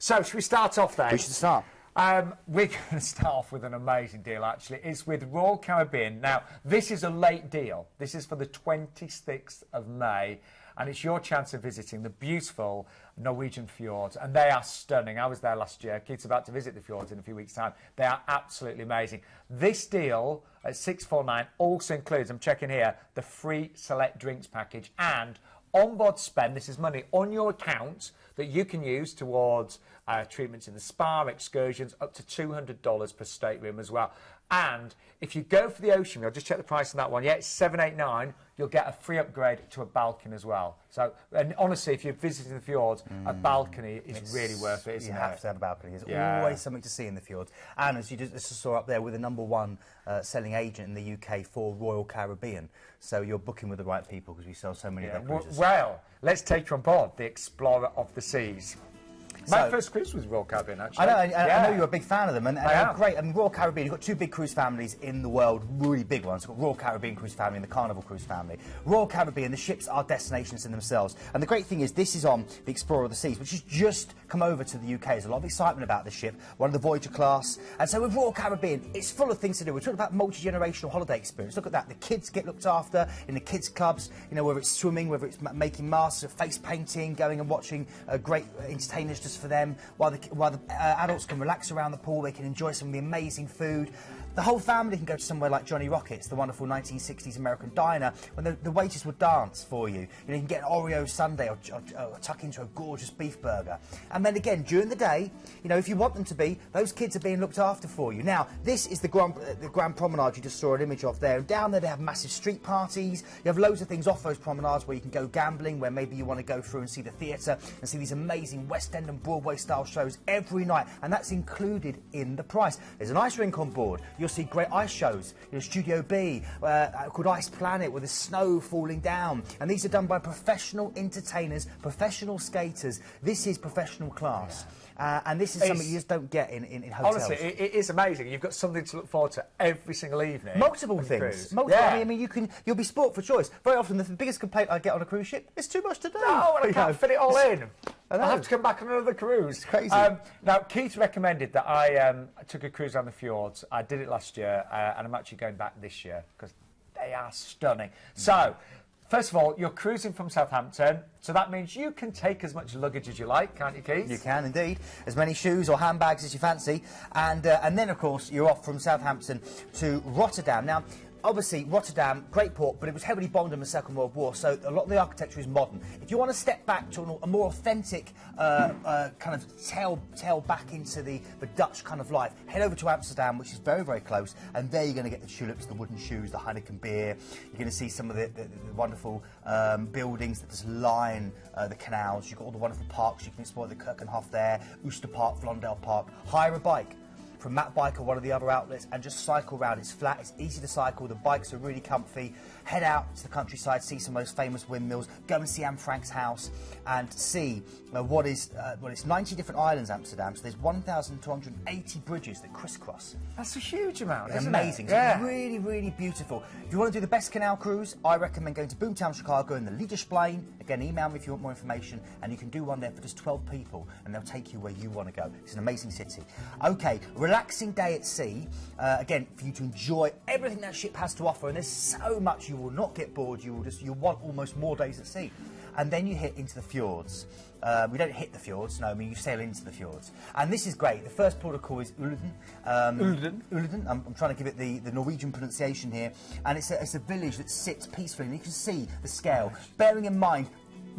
So, should we start off then? We should start. We're going to start off with an amazing deal, actually. It's with Royal Caribbean. Now, this is a late deal. This is for the 26th of May, and it's your chance of visiting the beautiful Norwegian Fjords, and they are stunning. I was there last year. Keith's about to visit the fjords in a few weeks' time. They are absolutely amazing. This deal at $649 also includes, I'm checking here, the free select drinks package and onboard spend. This is money on your account that you can use towards treatments in the spa, excursions, up to $200 per stateroom as well. And if you go for the ocean view, I'll just check the price on that one. Yeah, it's $789. You'll get a free upgrade to a balcony as well. So, and honestly, if you're visiting the fjords, a balcony is really worth it, isn't it? You have to have a balcony. There's always something to see in the fjords. And as you just saw up there, we're the #1 selling agent in the UK for Royal Caribbean. So you're booking with the right people because we sell so many of their cruises. Well, let's take you on board the Explorer of the Seas. My first cruise was Royal Caribbean, actually. I know you're a big fan of them, and they're great. I mean, Royal Caribbean, you've got two big cruise families in the world, really big ones. You've got Royal Caribbean Cruise Family and the Carnival Cruise Family. Royal Caribbean, the ships are destinations in themselves. And the great thing is, this is on the Explorer of the Seas, which has just come over to the UK. There's a lot of excitement about the ship, one of the Voyager class. And so with Royal Caribbean, it's full of things to do. We're talking about multi-generational holiday experience. Look at that. The kids get looked after in the kids' clubs, you know, whether it's swimming, whether it's making masks, face painting, going and watching great entertainers just for them, while the adults can relax around the pool, they can enjoy some of the amazing food. The whole family can go to somewhere like Johnny Rockets, the wonderful 1960s American diner, when the waiters would dance for you. You know, you can get an Oreo sundae or tuck into a gorgeous beef burger. And then again, during the day, you know, if you want them to be, those kids are being looked after for you. Now, this is the Grand Promenade you just saw an image of there. And down there, they have massive street parties. You have loads of things off those promenades where you can go gambling, where maybe you want to go through and see the theatre and see these amazing West End and Broadway-style shows every night. And that's included in the price. There's an ice rink on board. You'll see great ice shows, you know, Studio B, called Ice Planet, with the snow falling down. And these are done by professional entertainers, professional skaters. This is professional class. And this is something you just don't get in hotels. Honestly, it is amazing. You've got something to look forward to every single evening. Multiple things. I mean, you'll be sport for choice. Very often, the biggest complaint I get on a cruise ship is too much to do. No, and I can't fit it all in. I'll have to come back on another cruise. It's crazy. Now, Keith recommended that I took a cruise around the fjords. I did it last year, and I'm actually going back this year because they are stunning. So, first of all, you're cruising from Southampton, so that means you can take as much luggage as you like, can't you, Keith? You can indeed. As many shoes or handbags as you fancy. And then, of course, you're off from Southampton to Rotterdam. Now, obviously, Rotterdam, great port, but it was heavily bombed in the Second World War, so a lot of the architecture is modern. If you want to step back to a more authentic kind of tail back into the Dutch kind of life, head over to Amsterdam, which is very, very close, and there you're going to get the tulips, the wooden shoes, the Heineken beer. You're going to see some of the wonderful buildings that just line the canals. You've got all the wonderful parks. You can explore the Keukenhof there, Ooster Park, Vlondel Park. Hire a bike from Matt Bike or one of the other outlets and just cycle around. It's flat, it's easy to cycle, the bikes are really comfy. Head out to the countryside, see some of those famous windmills, go and see Anne Frank's house and see what is 90 different islands, Amsterdam, so there's 1,280 bridges that crisscross. That's a huge amount, It's isn't amazing. it? Yeah. It's really, really beautiful. If you want to do the best canal cruise, I recommend going to Boomtown, Chicago in the Liedersplein. Again, email me if you want more information, and you can do one there for just 12 people, and they'll take you where you want to go. It's an amazing city. Okay, relaxing day at sea, again, for you to enjoy everything that ship has to offer, and there's so much, you will not get bored, you want almost more days at sea. And then you hit into the fjords. We don't hit the fjords, no, I mean you sail into the fjords. And this is great. The first port of call is Ulden. Ulden. I'm trying to give it the Norwegian pronunciation here. And it's a village that sits peacefully, and you can see the scale. Bearing in mind,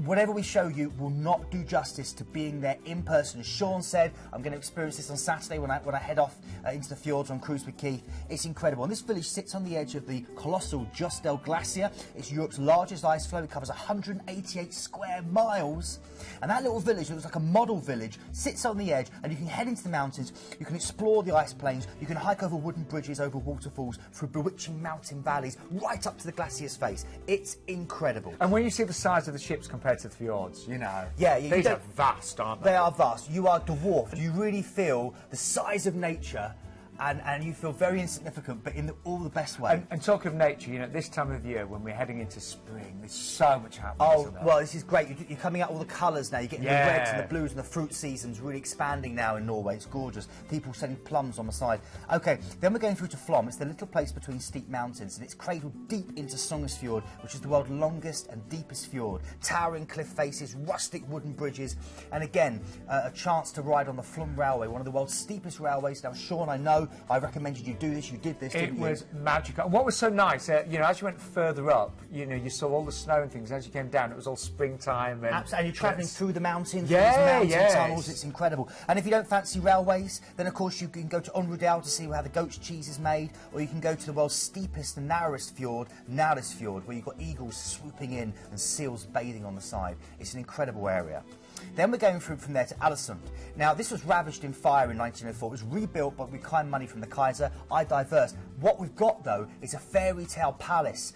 whatever we show you will not do justice to being there in person. As Sean said, I'm going to experience this on Saturday when I head off into the fjords on cruise with Keith. It's incredible. And this village sits on the edge of the colossal Jostedal Glacier. It's Europe's largest ice floe. It covers 188 square miles. And that little village, it looks like a model village, sits on the edge, and you can head into the mountains, you can explore the ice plains, you can hike over wooden bridges, over waterfalls, through bewitching mountain valleys, right up to the glacier's face. It's incredible. And when you see the size of the ships compared to the fjords, you know, these are vast, aren't they? They are vast. You are dwarfed. You really feel the size of nature and you feel very insignificant, but in all the best way. And talk of nature, you know, this time of year when we're heading into spring, there's so much happening. Oh, well, this is great. You're coming out all the colours now. You're getting the reds and the blues, and the fruit season's really expanding now in Norway. It's gorgeous. People selling plums on the side. OK, then we're going through to Flom. It's the little place between steep mountains, and it's cradled deep into Fjord, which is the world's longest and deepest fjord. Towering cliff faces, rustic wooden bridges, and again, a chance to ride on the Flom Railway, one of the world's steepest railways. Now, Sean, I know I recommended you do this. You did this, didn't you? It was magical. And what was so nice, you know, as you went further up, you know, you saw all the snow and things. As you came down, it was all springtime. And absolutely, and you're travelling through the mountains, mountain tunnels. It's incredible. And if you don't fancy railways, then of course you can go to Rotterdam to see how the goat's cheese is made, or you can go to the world's steepest and narrowest fjord, Fjord, where you've got eagles swooping in and seals bathing on the side. It's an incredible area. Then we're going through from there to Alesund. Now, this was ravaged in fire in 1904. It was rebuilt by reclaimed money from the Kaiser. I diverse. What we've got, though, is a fairy tale palace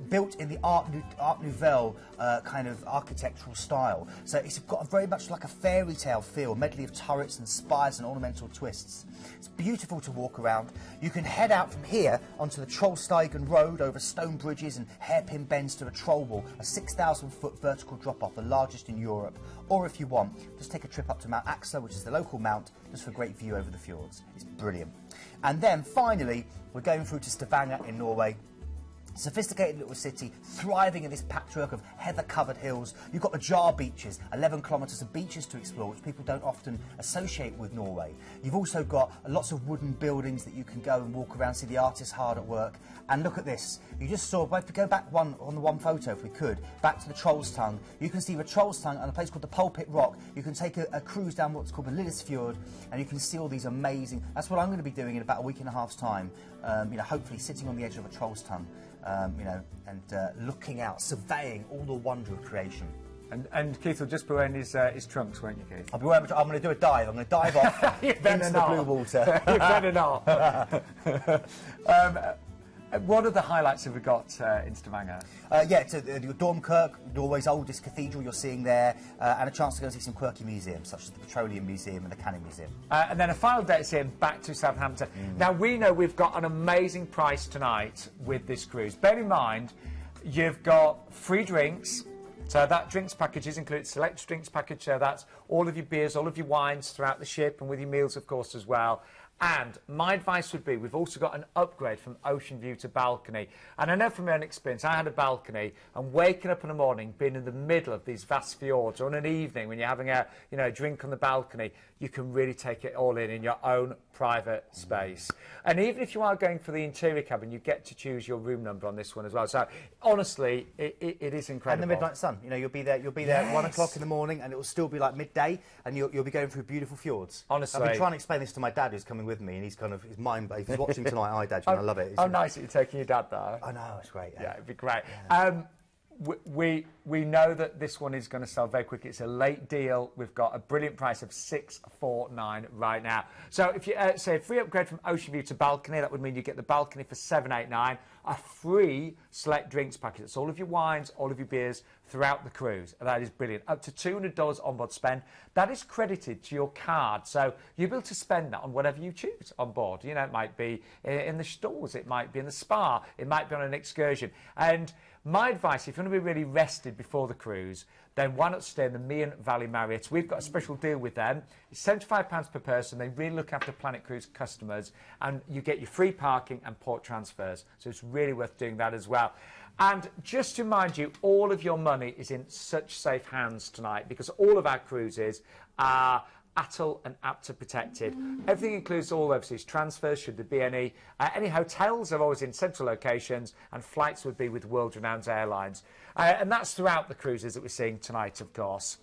built in the Art Nouveau kind of architectural style. So it's got very much like a fairy tale feel, a medley of turrets and spires and ornamental twists. It's beautiful to walk around. You can head out from here onto the Trollstigen Road over stone bridges and hairpin bends to the Troll Wall, a 6,000-foot vertical drop-off, the largest in Europe. Or if you want, just take a trip up to Mount Axler, which is the local mount, just for a great view over the fjords. It's brilliant. And then finally, we're going through to Stavanger in Norway. Sophisticated little city, thriving in this patchwork of heather-covered hills. You've got the Jar beaches, 11 kilometres of beaches to explore, which people don't often associate with Norway. You've also got lots of wooden buildings that you can go and walk around, see the artists hard at work. And look at this. You just saw, if we go back on the one photo, if we could, back to the Troll's Tongue. You can see the Troll's Tongue and a place called the Pulpit Rock. You can take a cruise down what's called the Fjord, and you can see all these amazing... That's what I'm going to be doing in about a week and a half's time. You know, hopefully sitting on the edge of a Troll's Tongue. You know, and looking out, surveying all the wonder of creation. And Keith will just be wearing his trunks, won't you, Keith? I'll be wearing. I'm going to do a dive. I'm going to dive off into the blue water. You better not. What other highlights have we got in Stavanger? Yeah, it's Dormkirk, Norway's oldest cathedral you're seeing there, and a chance to go and see some quirky museums, such as the Petroleum Museum and the Canning Museum. And then a final day to see him back to Southampton. Now, we know we've got an amazing price tonight with this cruise. Bear in mind, you've got free drinks. So that drinks package is included, select drinks package, so that's all of your beers, all of your wines throughout the ship, and with your meals, of course, as well. And my advice would be, we've also got an upgrade from ocean view to balcony. And I know from my own experience, I had a balcony, and waking up in the morning, being in the middle of these vast fjords, or on an evening when you're having a drink on the balcony, you can really take it all in your own private space. And even if you are going for the interior cabin, you get to choose your room number on this one as well. So honestly, it is incredible. And the midnight sun, you know, you'll be there at 1 o'clock in the morning, and it will still be like midday, and you'll be going through beautiful fjords. Honestly, I've been trying to explain this to my dad, who's coming with me, and he's mind. If he's watching tonight, hi Dad, I love it. Oh, nice that you're taking your dad there. I know, it's great. Yeah, it'd be great. Yeah. We know that this one is going to sell very quickly. It's a late deal. We've got a brilliant price of $649 right now. So if you say a free upgrade from ocean view to balcony, that would mean you get the balcony for $789. A free select drinks package. That's all of your wines, all of your beers throughout the cruise. That is brilliant. Up to $200 onboard spend. That is credited to your card. So you'll be able to spend that on whatever you choose on board. You know, it might be in the stores, it might be in the spa, it might be on an excursion. And my advice, if you want to be really rested before the cruise, then why not stay in the Meon Valley Marriott? We've got a special deal with them. It's £75 per person. They really look after Planet Cruise customers, and you get your free parking and port transfers. So it's really worth doing that as well. And just to remind you, all of your money is in such safe hands tonight, because all of our cruises are ATOL and upto protected. Everything includes all overseas transfers, should there be any. Any hotels are always in central locations, and flights would be with world-renowned airlines. And that's throughout the cruises that we're seeing tonight, of course.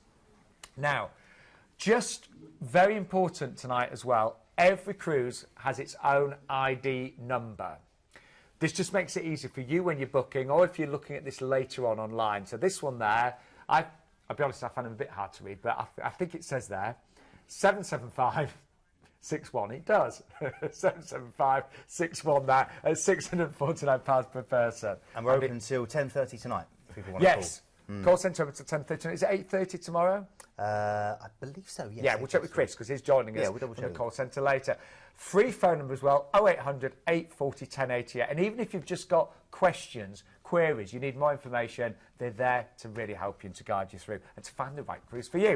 Now, just very important tonight as well, every cruise has its own ID number. This just makes it easy for you when you're booking, or if you're looking at this later on online. So this one there, I'll be honest, I found it a bit hard to read, but I think it says there, 77561. It does. 77561 there at £649 per person. And we're open until 10:30 tonight. If people want yes. To call. Call centre up until 10:30. Is it 8:30 tomorrow? I believe so, yes. Yeah, we'll check with Chris because he's joining us we'll from the call centre later. Free phone number as well, 0800 840 1088. And even if you've just got questions, queries, you need more information, they're there to really help you and to guide you through and to find the right cruise for you.